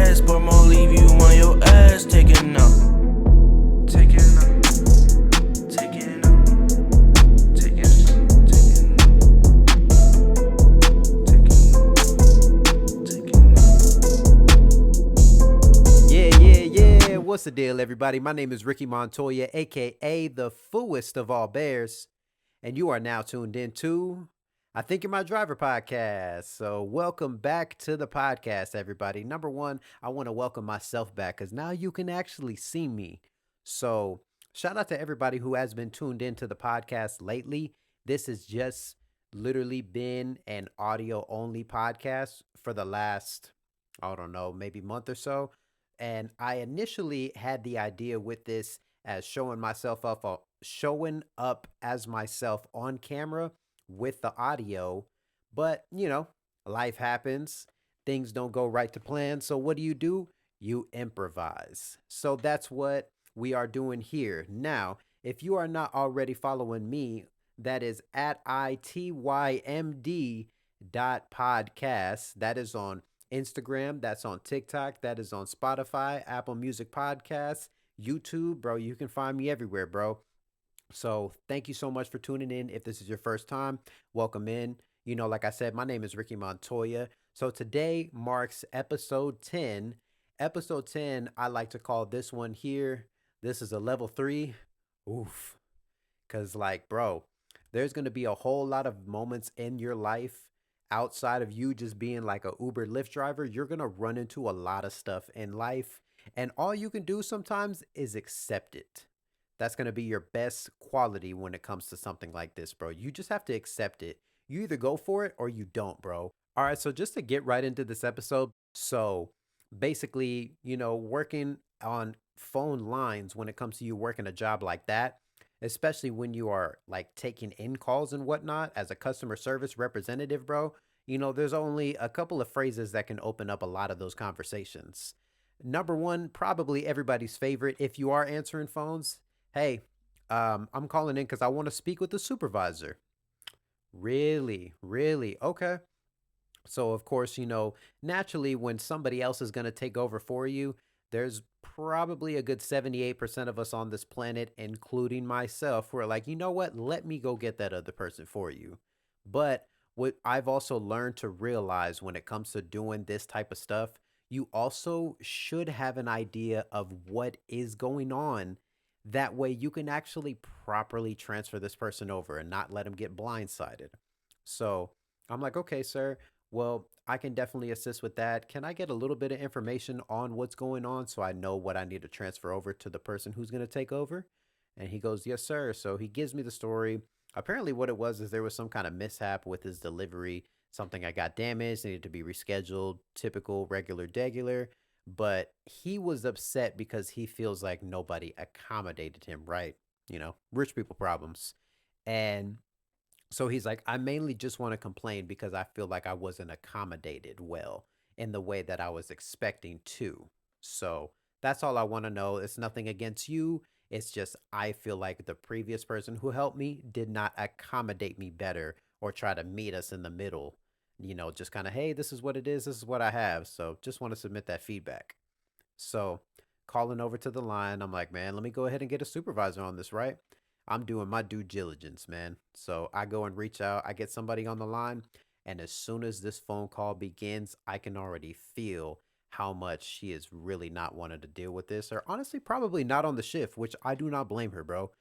passport, more leave you on your ass. Taking up, taking up, taking up, taking up, Yeah. What's the deal, everybody? My name is Ricky Montoya, aka the Fooest of all bears, and you are now tuned into I Think You're My Driver podcast. So, welcome back to the podcast, everybody. Number one, I want to welcome myself back because now you can actually see me. So, shout out to everybody who has been tuned into the podcast lately. This has just literally been an audio only podcast for the last, I don't know, maybe month or so. And I initially had the idea with this as showing up as myself on camera with the audio. But, life happens. Things don't go right to plan. So what do? You improvise. So that's what we are doing here. Now, if you are not already following me, that is at ITYMD dot podcast. That is on Instagram, that's on TikTok, that is on Spotify, Apple Music Podcasts, YouTube, bro. You can find me everywhere, bro. So thank you so much for tuning in. If this is your first time, welcome in. Like I said, my name is Ricky Montoya. So today marks episode 10. Episode 10, I like to call this one here. This is a level 3. Oof. Because, like, bro, there's going to be a whole lot of moments in your life outside of you just being like a Uber Lyft driver. You're going to run into a lot of stuff in life. And all you can do sometimes is accept it. That's going to be your best quality when it comes to something like this, bro. You just have to accept it. You either go for it or you don't, bro. All right, so just to get right into this episode. So basically, working on phone lines when it comes to you working a job like that, especially when you are like taking in calls and whatnot as a customer service representative, bro. There's only a couple of phrases that can open up a lot of those conversations. Number one, probably everybody's favorite if you are answering phones. Hey, I'm calling in because I want to speak with the supervisor. Really? Really? Okay. So, of course, naturally, when somebody else is going to take over for you, there's probably a good 78% of us on this planet, including myself, who are like, you know what? Let me go get that other person for you. But what I've also learned to realize when it comes to doing this type of stuff, you also should have an idea of what is going on. That way, you can actually properly transfer this person over and not let them get blindsided. So, I'm like, okay, sir. Well, I can definitely assist with that. Can I get a little bit of information on what's going on so I know what I need to transfer over to the person who's going to take over? And he goes, yes, sir. So he gives me the story. Apparently, what it was is there was some kind of mishap with his delivery. Something I got damaged, needed to be rescheduled, typical, regular. But he was upset because he feels like nobody accommodated him, right? Rich people problems. And so he's like, I mainly just want to complain because I feel like I wasn't accommodated well in the way that I was expecting to. So that's all I want to know. It's nothing against you. It's just I feel like the previous person who helped me did not accommodate me better or try to meet us in the middle. Just kind of, hey, this is what it is. This is what I have. So just want to submit that feedback. So calling over to the line, I'm like, man, let me go ahead and get a supervisor on this, right? I'm doing my due diligence, man. So I go and reach out, I get somebody on the line, and as soon as this phone call begins, I can already feel how much she is really not wanting to deal with this, or honestly, probably not on the shift, which I do not blame her, bro.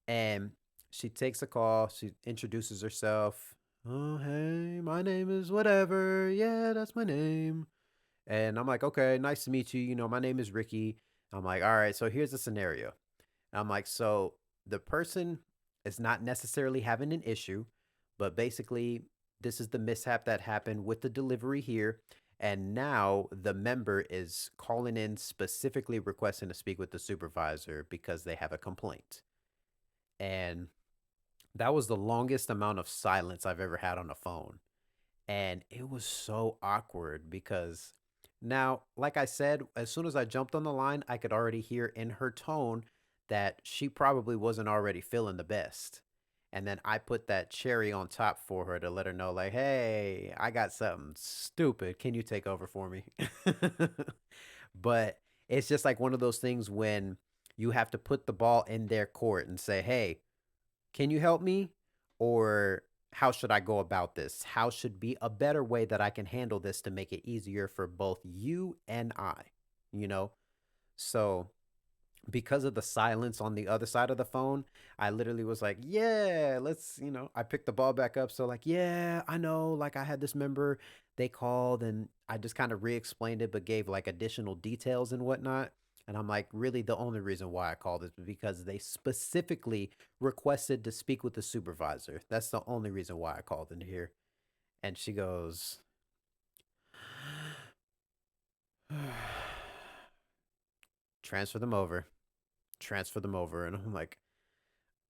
And she takes a call, she introduces herself. Oh, hey, my name is whatever. Yeah, that's my name. And I'm like, okay, nice to meet you. My name is Ricky. I'm like, all right, so here's the scenario. I'm like, so the person is not necessarily having an issue, but basically, this is the mishap that happened with the delivery here. And now the member is calling in specifically requesting to speak with the supervisor because they have a complaint. And that was the longest amount of silence I've ever had on the phone. And it was so awkward because now, like I said, as soon as I jumped on the line, I could already hear in her tone that she probably wasn't already feeling the best. And then I put that cherry on top for her to let her know, like, hey, I got something stupid. Can you take over for me? But it's just like one of those things when you have to put the ball in their court and say, hey, can you help me? Or how should I go about this? How should be a better way that I can handle this to make it easier for both you and I, you know? So because of the silence on the other side of the phone, I literally was like, yeah, I picked the ball back up. So, like, yeah, I know, like, I had this member, they called and I just kind of re explained it, but gave like additional details and whatnot. And I'm like, really, the only reason why I called is because they specifically requested to speak with the supervisor. That's the only reason why I called in here. And she goes, transfer them over, transfer them over. And I'm like,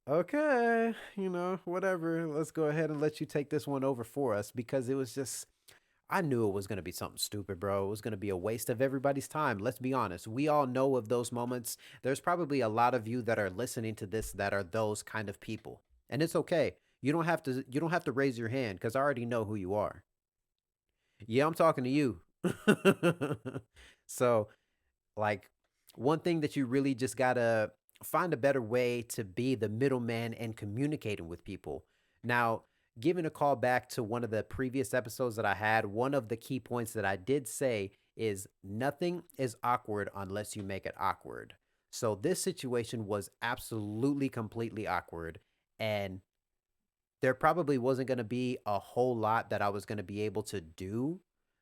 okay, whatever. Let's go ahead and let you take this one over for us because it was just, I knew it was going to be something stupid, bro. It was going to be a waste of everybody's time. Let's be honest. We all know of those moments. There's probably a lot of you that are listening to this that are those kind of people. And it's okay. You don't have to raise your hand cuz I already know who you are. Yeah, I'm talking to you. So, like, one thing that you really just gotta find a better way to be the middleman and communicating with people. Now, giving a call back to one of the previous episodes that I had, one of the key points that I did say is nothing is awkward unless you make it awkward. So this situation was absolutely completely awkward. And there probably wasn't going to be a whole lot that I was going to be able to do,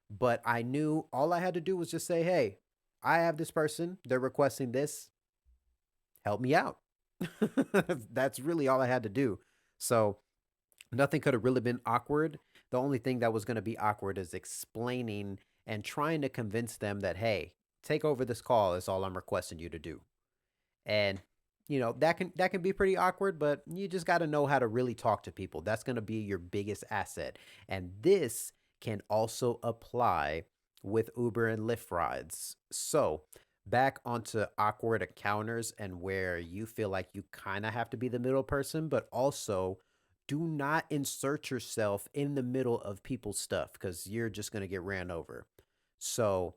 but I knew all I had to do was just say, hey, I have this person. They're requesting this. Help me out. That's really all I had to do. So nothing could have really been awkward. The only thing that was going to be awkward is explaining and trying to convince them that, hey, take over this call is all I'm requesting you to do. And that can be pretty awkward, but you just got to know how to really talk to people. That's going to be your biggest asset. And this can also apply with Uber and Lyft rides. So back onto awkward encounters and where you feel like you kind of have to be the middle person, but also do not insert yourself in the middle of people's stuff because you're just going to get ran over. So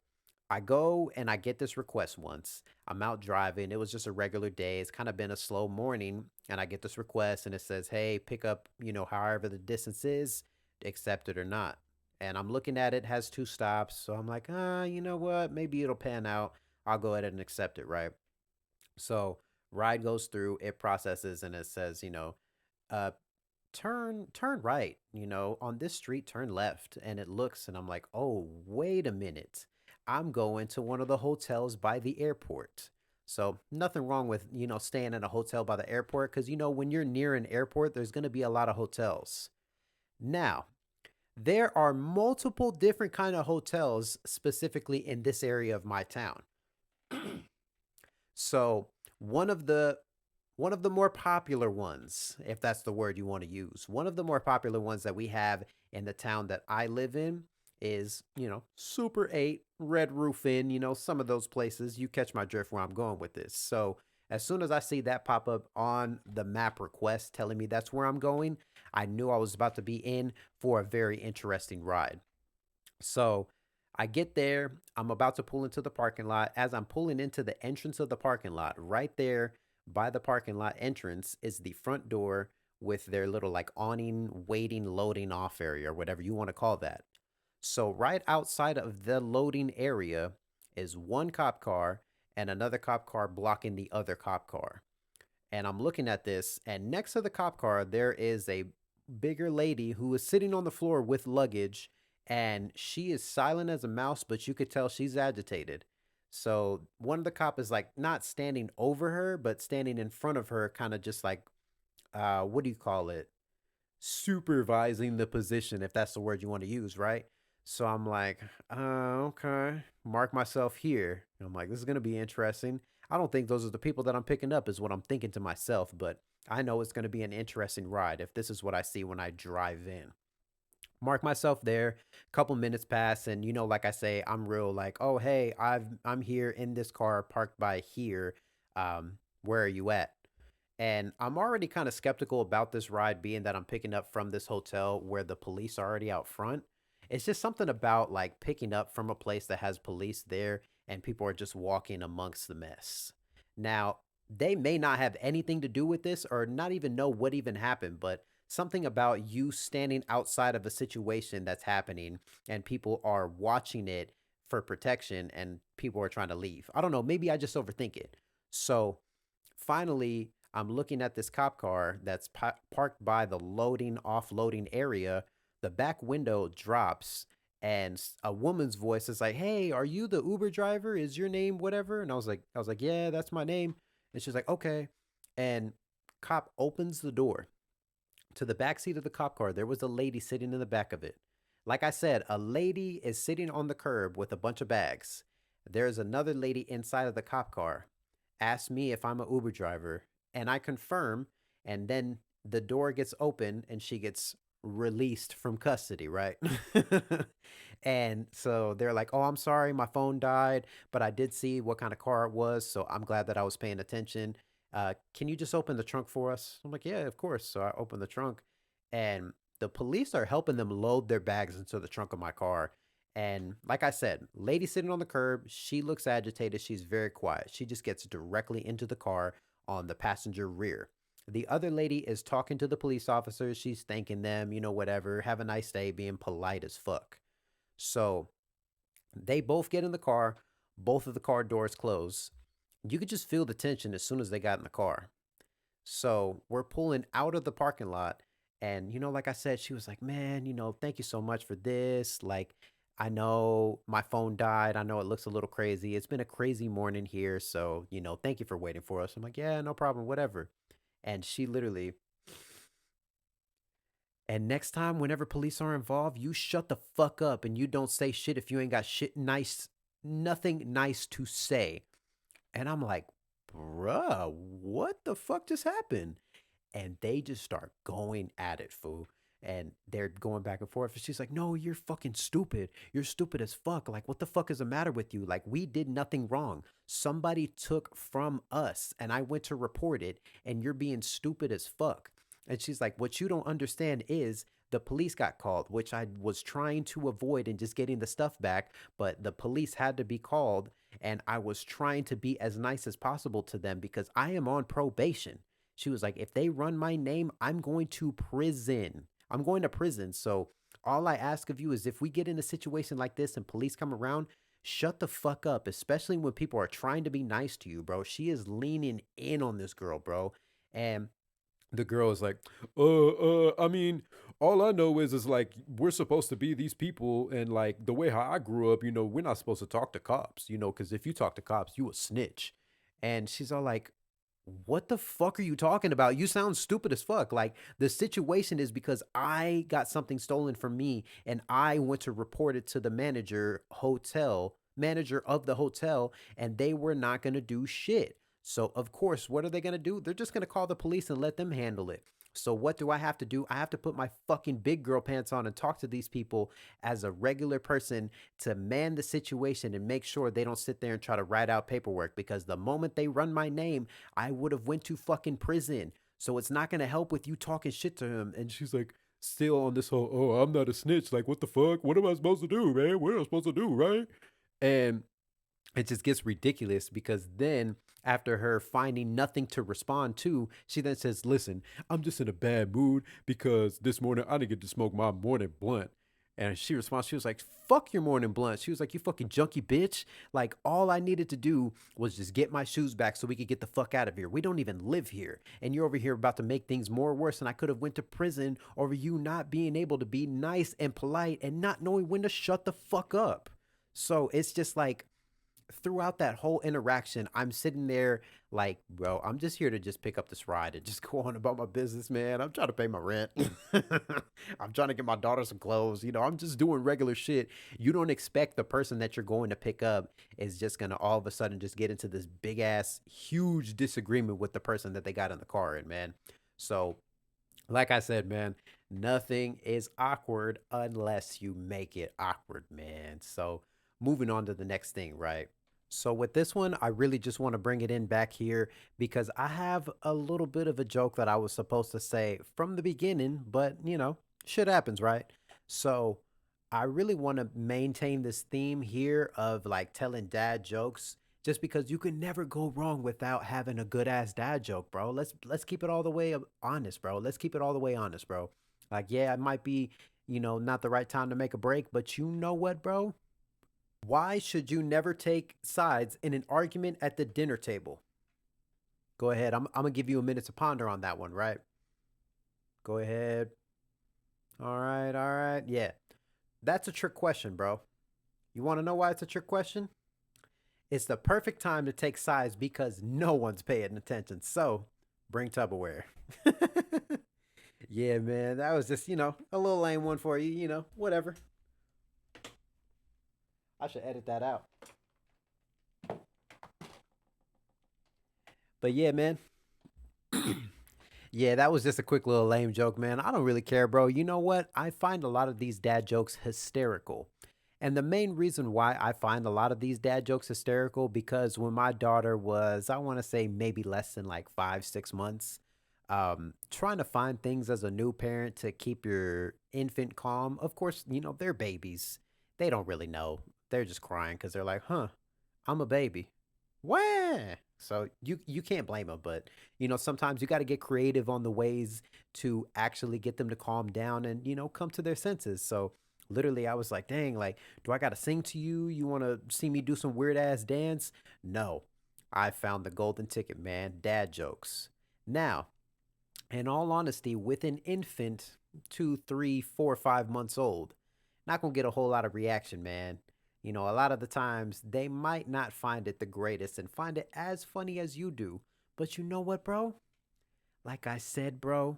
I go and I get this request once. I'm out driving. It was just a regular day. It's kind of been a slow morning. And I get this request and it says, hey, pick up, however the distance is, accept it or not. And I'm looking at it, has two stops. So I'm like, you know what? Maybe it'll pan out. I'll go ahead and accept it, right? So ride goes through, it processes, and it says, uh, turn right, on this street, turn left. And it looks, and I'm like, oh, wait a minute. I'm going to one of the hotels by the airport. So nothing wrong with, staying in a hotel by the airport because, when you're near an airport, there's going to be a lot of hotels. Now, there are multiple different kind of hotels specifically in this area of my town. So one of the one of the more popular ones, if that's the word you want to use, one of the more popular ones that we have in the town that I live in is, Super 8, Red Roof Inn, some of those places. You catch my drift where I'm going with this. So as soon as I see that pop up on the map request telling me that's where I'm going, I knew I was about to be in for a very interesting ride. So I get there. I'm about to pull into the parking lot. As I'm pulling into the entrance of the parking lot, right there by the parking lot entrance is the front door with their little like awning, waiting, loading off area, or whatever you want to call that. So, right outside of the loading area is one cop car and another cop car blocking the other cop car. And I'm looking at this, and next to the cop car, there is a bigger lady who is sitting on the floor with luggage, and she is silent as a mouse, but you could tell she's agitated. So one of the cop is like not standing over her, but standing in front of her, kind of just like, what do you call it? Supervising the position, if that's the word you want to use, right? So I'm like, okay, mark myself here. And I'm like, this is gonna be interesting. I don't think those are the people that I'm picking up, is what I'm thinking to myself, but I know it's gonna be an interesting ride if this is what I see when I drive in. Mark myself there. Couple minutes pass, and like I say, I'm real like, oh hey, I'm here in this car parked by here. Where are you at? And I'm already kind of skeptical about this ride being that I'm picking up from this hotel where the police are already out front. It's just something about like picking up from a place that has police there. and people are just walking amongst the mess. Now, they may not have anything to do with this or not even know what even happened, but something about you standing outside of a situation that's happening and people are watching it for protection and people are trying to leave. I don't know, maybe I just overthink it. So finally, I'm looking at this cop car that's parked by the loading offloading area. The back window drops and a woman's voice is like, "Hey, are you the Uber driver? Is your name whatever?" And I was like, "Yeah, that's my name." And she's like, "Okay." And cop opens the door to the back seat of the cop car. There was a lady sitting in the back of it. Like I said, a lady is sitting on the curb with a bunch of bags. There's another lady inside of the cop car. Asks me if I'm a Uber driver, and I confirm. And then the door gets open, and she gets released from custody, right? And so they're like, "Oh, I'm sorry, my phone died, but I did see what kind of car it was, so I'm glad that I was paying attention. Can you just open the trunk for us?" I'm like, "Yeah, of course." So I open the trunk, and the police are helping them load their bags into the trunk of my car. And like I said, lady sitting on the curb, she looks agitated. She's very quiet. She just gets directly into the car on the passenger rear. The other lady is talking to the police officers. She's thanking them, whatever. Have a nice day, being polite as fuck. So they both get in the car. Both of the car doors close. You could just feel the tension as soon as they got in the car. So we're pulling out of the parking lot. And, like I said, she was like, "Man, thank you so much for this. Like, I know my phone died. I know it looks a little crazy. It's been a crazy morning here. So, thank you for waiting for us." I'm like, "Yeah, no problem, whatever." And she literally, "And next time, whenever police are involved, you shut the fuck up and you don't say shit if you ain't got shit nice, nothing nice to say." And I'm like, "Bruh, what the fuck just happened?" And they just start going at it, fool. And they're going back and forth. And she's like, "No, you're fucking stupid. You're stupid as fuck. Like, what the fuck is the matter with you? Like, we did nothing wrong. Somebody took from us, and I went to report it, and you're being stupid as fuck." And she's like, "What you don't understand is the police got called, which I was trying to avoid and just getting the stuff back, but the police had to be called, and I was trying to be as nice as possible to them because I am on probation." She was like, "If they run my name, I'm going to prison. I'm going to prison. So all I ask of you is if we get in a situation like this and police come around, shut the fuck up, especially when people are trying to be nice to you, bro." She is leaning in on this girl, bro. And the girl is like, I mean, all I know is like we're supposed to be these people, and like the way how I grew up, we're not supposed to talk to cops, because if you talk to cops, you a snitch." And she's all like, "What the fuck are you talking about? You sound stupid as fuck. Like, the situation is because I got something stolen from me and I went to report it to the manager of the hotel, and they were not going to do shit. So, of course, what are they going to do? They're just going to call the police and let them handle it. So, what do I have to do? I have to put my fucking big girl pants on and talk to these people as a regular person to man the situation and make sure they don't sit there and try to write out paperwork, because the moment they run my name, I would have went to fucking prison. So it's not going to help with you talking shit to him." And she's like, still on this whole, "Oh, I'm not a snitch. Like, what the fuck? What am I supposed to do, man? What am I supposed to do, right?" And it just gets ridiculous because then after her finding nothing to respond to, she then says, "Listen, I'm just in a bad mood because this morning I didn't get to smoke my morning blunt." And she responds, she was like, "Fuck your morning blunt." She was like, "You fucking junkie bitch. Like, all I needed to do was just get my shoes back so we could get the fuck out of here. We don't even live here. And you're over here about to make things more worse. And I could have went to prison over you not being able to be nice and polite and not knowing when to shut the fuck up." So it's just like, throughout that whole interaction, I'm sitting there like, "Bro, I'm just here to just pick up this ride and just go on about my business, man. I'm trying to pay my rent. I'm trying to get my daughter some clothes. I'm just doing regular shit." You don't expect the person that you're going to pick up is just going to all of a sudden just get into this big ass, huge disagreement with the person that they got in the car in, man. So, like I said, man, nothing is awkward unless you make it awkward, man. So, moving on to the next thing, right? So, with this one, I really just want to bring it in back here because I have a little bit of a joke that I was supposed to say from the beginning, but shit happens, right? So, I really want to maintain this theme here of like telling dad jokes just because you can never go wrong without having a good ass dad joke, bro. Let's keep it all the way honest, bro. Let's keep it all the way honest, bro. Like yeah, it might be, not the right time to make a break, but you know what, bro? Why should you never take sides in an argument at the dinner table? Go ahead. I'm going to give you a minute to ponder on that one, right? Go ahead. All right, all right. Yeah. That's a trick question, bro. You want to know why it's a trick question? It's the perfect time to take sides because no one's paying attention. So bring Tupperware. Yeah, man. That was just, a little lame one for you, whatever. I should edit that out. But yeah, man. Yeah, that was just a quick little lame joke, man. I don't really care, bro. You know what? I find a lot of these dad jokes hysterical. And the main reason why I find a lot of these dad jokes hysterical because when my daughter was, I want to say maybe less than like 5, 6 months, trying to find things as a new parent to keep your infant calm. Of course, they're babies. They don't really know. They're just crying because they're like, huh, I'm a baby. Wah! So you can't blame them, but sometimes you got to get creative on the ways to actually get them to calm down and come to their senses. So literally, I was like, dang, like, do I got to sing to you? You want to see me do some weird ass dance? No, I found the golden ticket, man. Dad jokes. Now, in all honesty, with an infant 2, 3, 4, 5 months old, not gonna get a whole lot of reaction, man. A lot of the times they might not find it the greatest and find it as funny as you do. But you know what, bro? Like I said, bro,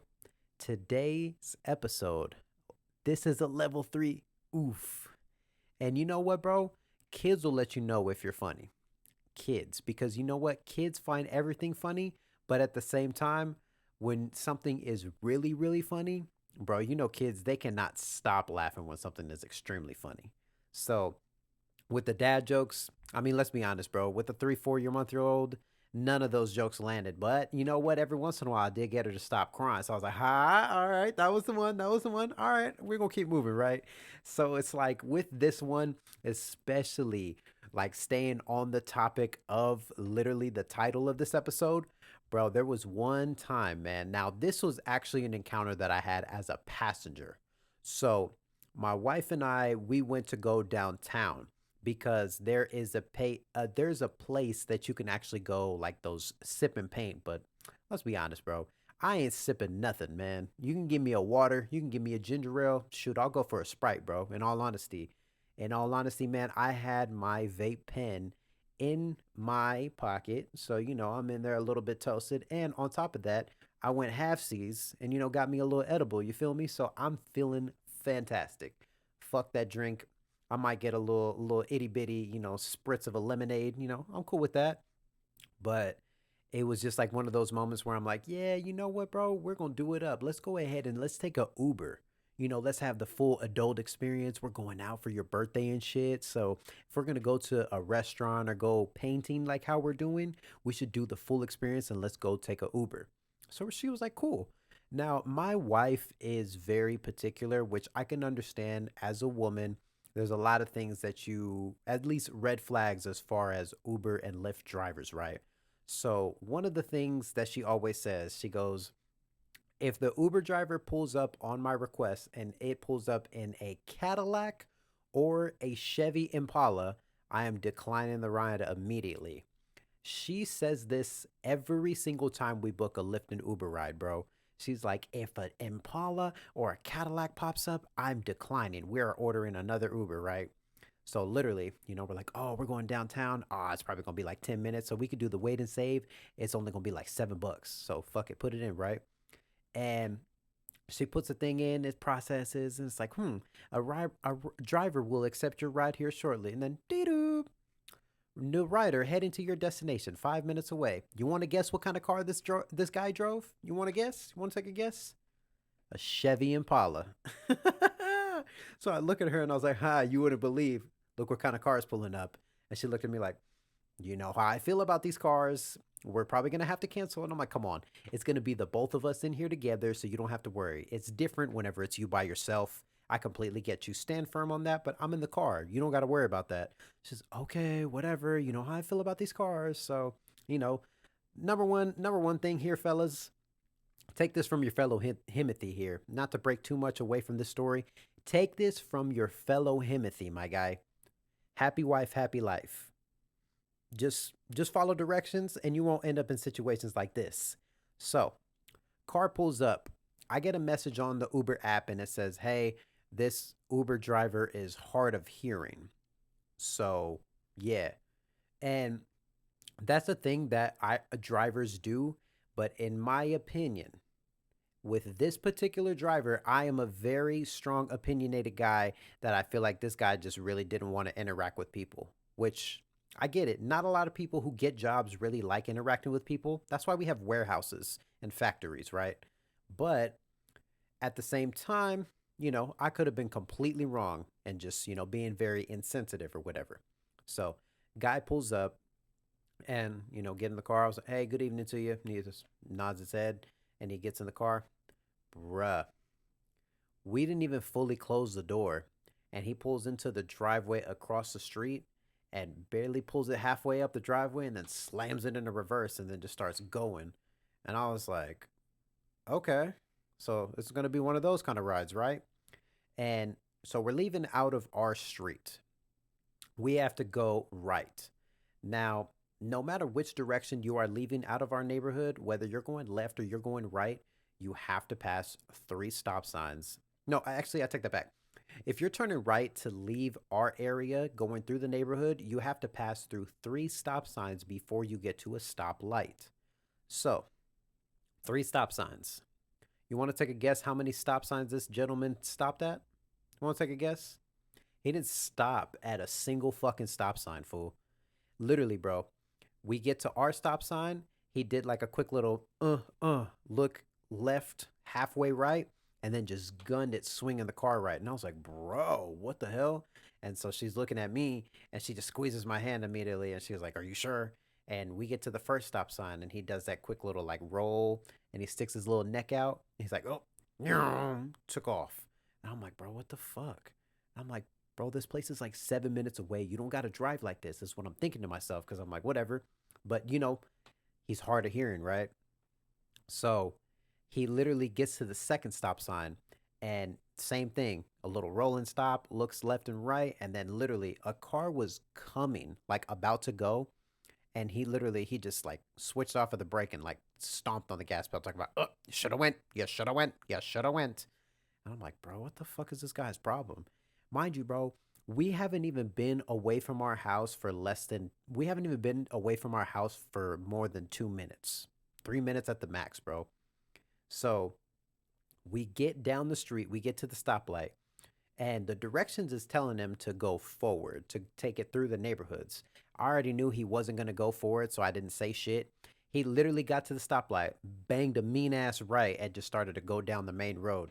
today's episode, this is a level 3 oof. And you know what, bro? Kids will let you know if you're funny. Kids, because you know what? Kids find everything funny, but at the same time, when something is really, really funny, bro, kids, they cannot stop laughing when something is extremely funny. So, with the dad jokes, I mean, let's be honest, bro. With the 3, 4 month old, none of those jokes landed. But you know what? Every once in a while, I did get her to stop crying. So I was like, hi, all right, that was the one. That was the one. All right, we're going to keep moving, right? So it's like with this one, especially like staying on the topic of literally the title of this episode, bro, there was one time, man. Now, this was actually an encounter that I had as a passenger. So my wife and I, we went to go downtown because there's a place that you can actually go like those sip and paint, but let's be honest, bro. I ain't sipping nothing, man. You can give me a water, you can give me a ginger ale. Shoot, I'll go for a Sprite, bro. In all honesty. In all honesty, man, I had my vape pen in my pocket. So, I'm in there a little bit toasted. And on top of that, I went half C's and, got me a little edible. You feel me? So I'm feeling fantastic. Fuck that drink. I might get a little itty bitty, spritz of a lemonade. I'm cool with that. But it was just like one of those moments where I'm like, yeah, you know what, bro? We're gonna do it up. Let's go ahead and let's take a Uber. Let's have the full adult experience. We're going out for your birthday and shit. So if we're gonna go to a restaurant or go painting like how we're doing, we should do the full experience and let's go take a Uber. So she was like, cool. Now, my wife is very particular, which I can understand as a woman. There's a lot of things that at least red flags as far as Uber and Lyft drivers, right? So, one of the things that she always says, she goes, if the Uber driver pulls up on my request and it pulls up in a Cadillac or a Chevy Impala, I am declining the ride immediately. She says this every single time we book a Lyft and Uber ride, bro. She's like, if an Impala or a Cadillac pops up, I'm declining. We're ordering another Uber, right? So literally, we're like, oh, we're going downtown. Oh, it's probably gonna be like 10 minutes. So we could do the wait and save. It's only gonna be like $7. So fuck it, put it in, right? And she puts the thing in, it processes, and it's like, a driver will accept your ride here shortly. And then dee doo, new rider heading to your destination 5 minutes away. You want to guess what kind of car this guy drove? You want to guess? You want to take a guess? A Chevy Impala. So I look at her and I was like, "Hi, you wouldn't believe. Look what kind of car is pulling up." And she looked at me like, "You know how I feel about these cars. We're probably gonna have to cancel." And I'm like, "Come on, it's gonna be the both of us in here together, so you don't have to worry. It's different whenever it's you by yourself. I completely get you. Stand firm on that, but I'm in the car. You don't got to worry about that. She's okay, whatever. You know how I feel about these cars. So, you know, number one thing here, fellas, take this from your fellow Himothy here. Not to break too much away from this story. Take this from your fellow Himothy, my guy. Happy wife, happy life. Just follow directions and you won't end up in situations like this. So, car pulls up. I get a message on the Uber app and it says, "Hey, this Uber driver is hard of hearing." So, yeah. And that's a thing that I drivers do, but in my opinion, with this particular driver, I am a very strong opinionated guy that I feel like this guy just really didn't want to interact with people, which I get it. Not a lot of people who get jobs really like interacting with people. That's why we have warehouses and factories, right? But at the same time, I could have been completely wrong and just, being very insensitive or whatever. So, guy pulls up and, get in the car. I was like, "Hey, good evening to you." And he just nods his head and he gets in the car. Bruh, we didn't even fully close the door. And he pulls into the driveway across the street and barely pulls it halfway up the driveway and then slams it into reverse and then just starts going. And I was like, okay, so it's going to be one of those kind of rides, right? And so we're leaving out of our street. We have to go right. Now, no matter which direction you are leaving out of our neighborhood, whether you're going left or you're going right, you have to pass three stop signs. No, actually, I take that back. If you're turning right to leave our area going through the neighborhood, you have to pass through three stop signs before you get to a stop light. So, three stop signs. You want to take a guess how many stop signs this gentleman stopped at? You want to take a guess? He didn't stop at a single fucking stop sign, fool. Literally, bro. We get to our stop sign. He did like a quick little look left, halfway right, and then just gunned it, swinging the car right. And I was like, "Bro, what the hell?" And so she's looking at me and she just squeezes my hand immediately and she was like, "Are you sure?" And we get to the first stop sign and he does that quick little like roll and he sticks his little neck out. He's like, "Oh," took off. And I'm like, "Bro, what the fuck?" I'm like, "Bro, this place is like 7 minutes away. You don't got to drive like this." Is what I'm thinking to myself because I'm like, whatever. But, he's hard of hearing, right? So he literally gets to the second stop sign and same thing, a little rolling stop, looks left and right. And then literally a car was coming, like about to go. And he just like switched off of the brake and like stomped on the gas pedal, talking about, "Oh, you should have went. You should have went. You should have went." And I'm like, "Bro, what the fuck is this guy's problem?" Mind you, bro, we haven't even been away from our house for more than 2 minutes, 3 minutes at the max, bro. So we get down the street, we get to the stoplight, and the directions is telling him to go forward, to take it through the neighborhoods. I already knew he wasn't going to go forward, so I didn't say shit. He literally got to the stoplight, banged a mean ass right, and just started to go down the main road.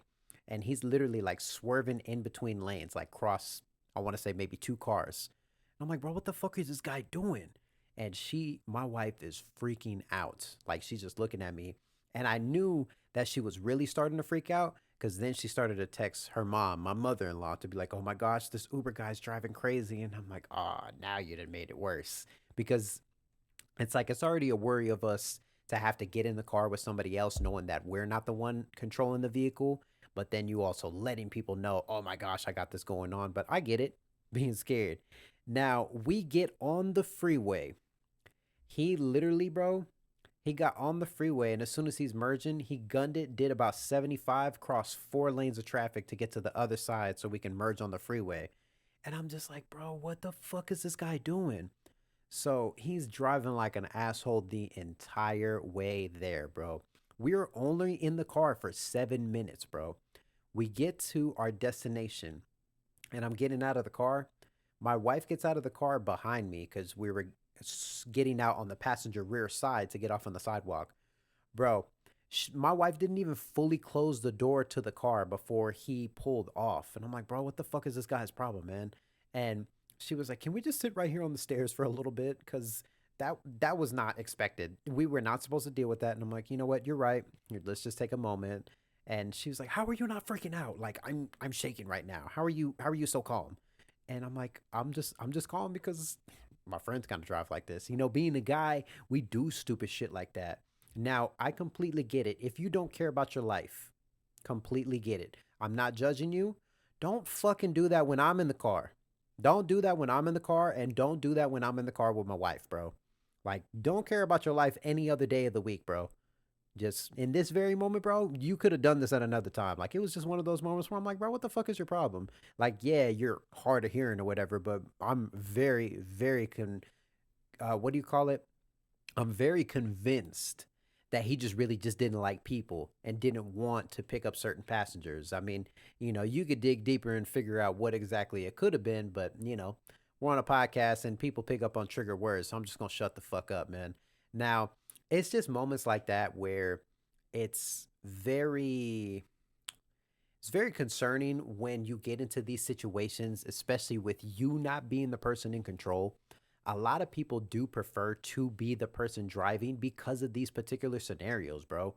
And he's literally like swerving in between lanes, like cross, I want to say maybe two cars. And I'm like, "Bro, what the fuck is this guy doing?" And my wife is freaking out. Like she's just looking at me. And I knew that she was really starting to freak out because then she started to text her mom, my mother in law, to be like, "Oh my gosh, this Uber guy's driving crazy." And I'm like, "Oh, now you done made it worse." Because it's like it's already a worry of us to have to get in the car with somebody else knowing that we're not the one controlling the vehicle. But then you also letting people know, "Oh my gosh, I got this going on." But I get it, being scared. Now we get on the freeway. He literally, bro, he got on the freeway, and as soon as he's merging, he gunned it, did about 75, crossed four lanes of traffic to get to the other side so we can merge on the freeway. And I'm just like, "Bro, what the fuck is this guy doing?" So he's driving like an asshole the entire way there, bro. We were only in the car for 7 minutes, bro. We get to our destination, and I'm getting out of the car. My wife gets out of the car behind me because we were getting out on the passenger rear side to get off on the sidewalk. Bro, my wife didn't even fully close the door to the car before he pulled off. And I'm like, "Bro, what the fuck is this guy's problem, man?" And she was like, "Can we just sit right here on the stairs for a little bit?" Because that was not expected. We were not supposed to deal with that. And I'm like, "You know what? You're right. Let's just take a moment." And she was like, "How are you not freaking out? Like I'm shaking right now. How are you so calm?" And I'm like, I'm just calm because my friends kind of drive like this. Being a guy, we do stupid shit like that. Now, I completely get it. If you don't care about your life, completely get it. I'm not judging you. Don't fucking do that when I'm in the car. Don't do that when I'm in the car, and don't do that when I'm in the car with my wife, bro. Like, don't care about your life any other day of the week, bro. Just in this very moment, bro, you could have done this at another time. Like, it was just one of those moments where I'm like, bro, what the fuck is your problem? Like, yeah, you're hard of hearing or whatever, but I'm very, very what do you call it? I'm very convinced that he just really just didn't like people and didn't want to pick up certain passengers. I mean, you could dig deeper and figure out what exactly it could have been, but we're on a podcast and people pick up on trigger words, so I'm just gonna shut the fuck up, man. Now, it's just moments like that where it's very it's very concerning when you get into these situations, especially with you not being the person in control. A lot of people do prefer to be the person driving because of these particular scenarios, bro.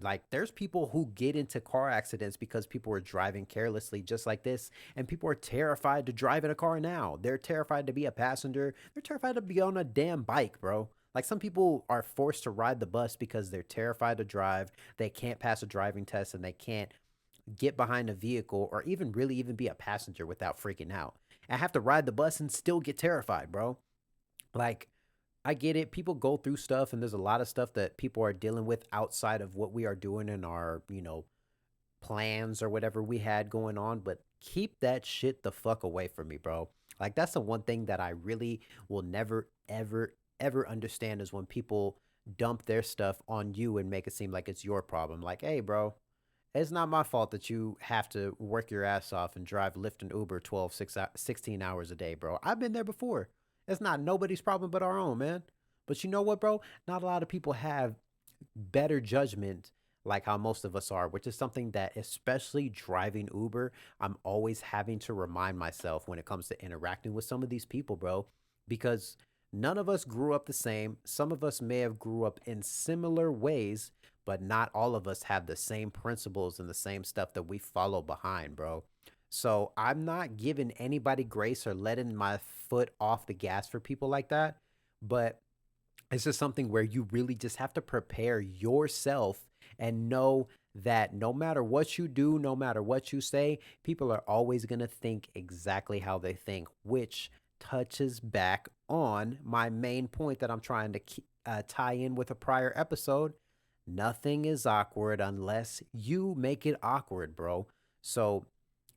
Like, there's people who get into car accidents because people are driving carelessly, just like this. And people are terrified to drive in a car now. They're terrified to be a passenger. They're terrified to be on a damn bike, bro. Like, some people are forced to ride the bus because they're terrified to drive. They can't pass a driving test and they can't get behind a vehicle or even really even be a passenger without freaking out. I have to ride the bus and still get terrified, bro. Like, I get it. People go through stuff, and there's a lot of stuff that people are dealing with outside of what we are doing in our, plans or whatever we had going on. But keep that shit the fuck away from me, bro. Like, that's the one thing that I really will never, ever, ever understand is when people dump their stuff on you and make it seem like it's your problem. Like, hey, bro, it's not my fault that you have to work your ass off and drive Lyft and Uber 16 hours a day, bro. I've been there before. It's not nobody's problem but our own, man. But you know what, bro? Not a lot of people have better judgment like how most of us are, which is something that, especially driving Uber, I'm always having to remind myself when it comes to interacting with some of these people, bro, because none of us grew up the same. Some of us may have grew up in similar ways, but not all of us have the same principles and the same stuff that we follow behind, bro. So I'm not giving anybody grace or letting my foot off the gas for people like that. But it's just something where you really just have to prepare yourself and know that no matter what you do, no matter what you say, people are always going to think exactly how they think, which touches back on my main point that I'm trying to tie in with a prior episode. Nothing is awkward unless you make it awkward, bro. So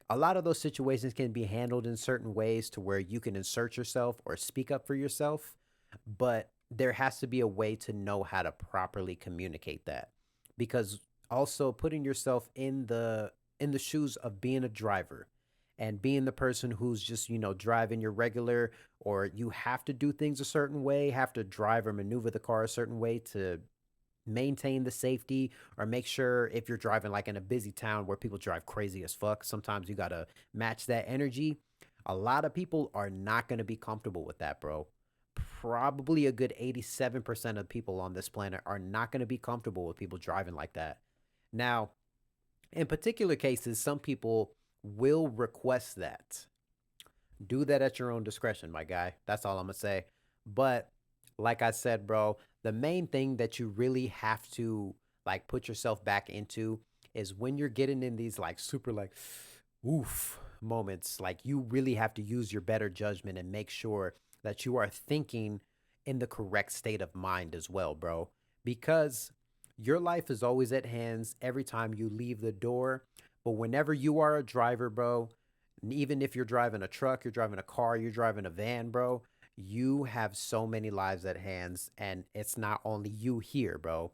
a lot of those situations can be handled in certain ways to where you can insert yourself or speak up for yourself, but there has to be a way to know how to properly communicate that. Because also putting yourself in the shoes of being a driver and being the person who's just, driving your regular, or you have to do things a certain way, have to drive or maneuver the car a certain way to maintain the safety, or make sure if you're driving like in a busy town where people drive crazy as fuck, sometimes you got to match that energy. A lot of people are not going to be comfortable with that, bro. Probably a good 87% of people on this planet are not going to be comfortable with people driving like that. Now, in particular cases, some people will request that. Do that at your own discretion, my guy. That's all I'm going to say. But like I said, bro, the main thing that you really have to like put yourself back into is when you're getting in these like super like oof moments, like you really have to use your better judgment and make sure that you are thinking in the correct state of mind as well, bro. Because your life is always at hands every time you leave the door. But whenever you are a driver, bro, even if you're driving a truck, you're driving a car, you're driving a van, bro, you have so many lives at hands, and it's not only you here, bro.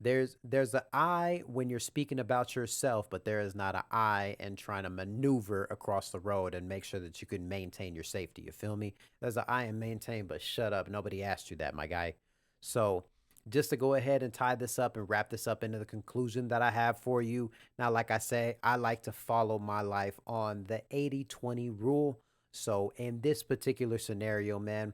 There's an I when you're speaking about yourself, but there is not an I in trying to maneuver across the road and make sure that you can maintain your safety. You feel me? There's an I in maintain, but shut up. Nobody asked you that, my guy. So just to go ahead and tie this up and wrap this up into the conclusion that I have for you. Now, like I say, I like to follow my life on the 80-20 rule. So in this particular scenario, man,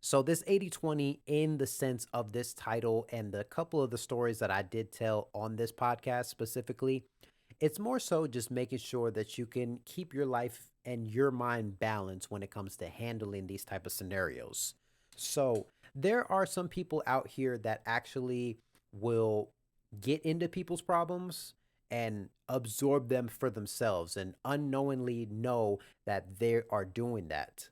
So, this 80/20, in the sense of this title and the couple of the stories that I did tell on this podcast specifically, it's more so just making sure that you can keep your life and your mind balanced when it comes to handling these type of scenarios. So, there are some people out here that actually will get into people's problems and absorb them for themselves and unknowingly know that they are doing that.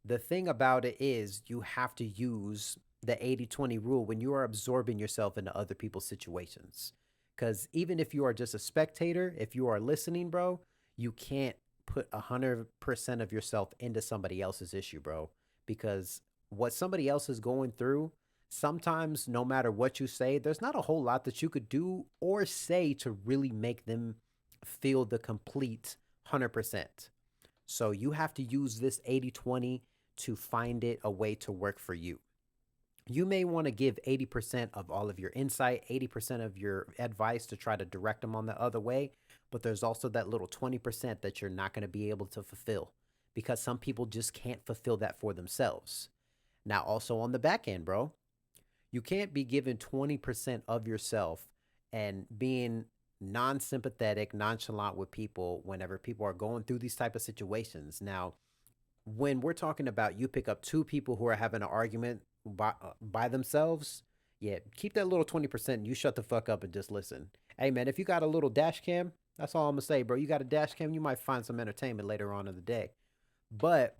The thing about it is you have to use the 80/20 rule when you are absorbing yourself into other people's situations. Because even if you are just a spectator, if you are listening, bro, you can't put 100% of yourself into somebody else's issue, bro. Because what somebody else is going through, sometimes no matter what you say, there's not a whole lot that you could do or say to really make them feel the complete 100%. So you have to use this 80/20 to find it a way to work for you. You may want to give 80% of all of your insight, 80% of your advice to try to direct them on the other way. But there's also that little 20% that you're not going to be able to fulfill because some people just can't fulfill that for themselves. Now, also on the back end, bro, you can't be given 20% of yourself and being non-sympathetic, nonchalant with people whenever people are going through these type of situations. Now, when we're talking about you pick up two people who are having an argument by themselves, yeah, keep that little 20% and you shut the fuck up and just listen. Hey, man, if you got a little dash cam, that's all I'm going to say, bro. You got a dash cam, you might find some entertainment later on in the day. But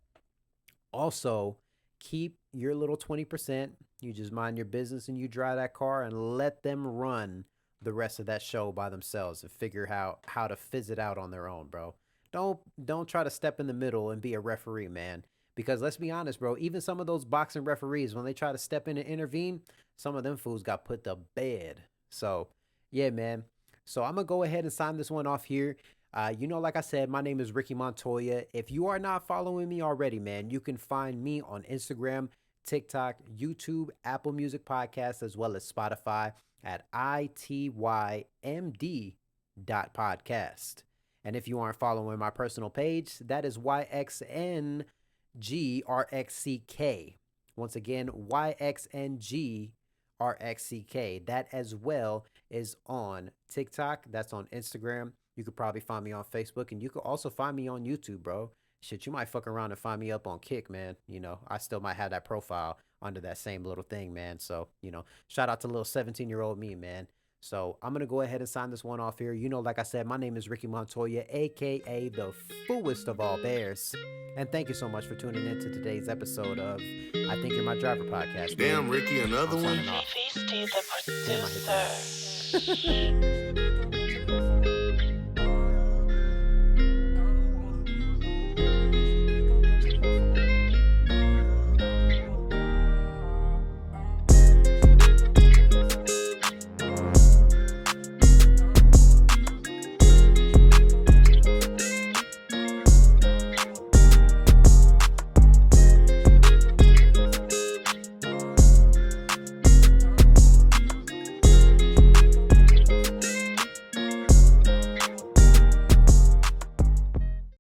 also, keep your little 20%. You just mind your business and you drive that car and let them run the rest of that show by themselves and figure out how to fizz it out on their own, bro. Don't try to step in the middle and be a referee, man. Because let's be honest, bro, even some of those boxing referees, when they try to step in and intervene, some of them fools got put to bed. So, yeah, man. So I'm gonna go ahead and sign this one off here. Like I said, my name is Ricky Montoya. If you are not following me already, man, you can find me on Instagram, TikTok, YouTube, Apple Music Podcast, as well as Spotify at itymd.podcast. And if you aren't following my personal page, that is YXNGRXCK. Once again, YXNGRXCK. That as well is on TikTok. That's on Instagram. You could probably find me on Facebook, and you could also find me on YouTube, bro. Shit, you might fuck around and find me up on Kick, man. I still might have that profile under that same little thing, man. So, shout out to little 17-year-old me, man. So I'm going to go ahead and sign this one off here. Like I said, my name is Ricky Montoya, a.k.a. the foolest of all bears. And thank you so much for tuning in to today's episode of I Think You're My Driver podcast. Damn, Ricky, another one? Damn, I hit that.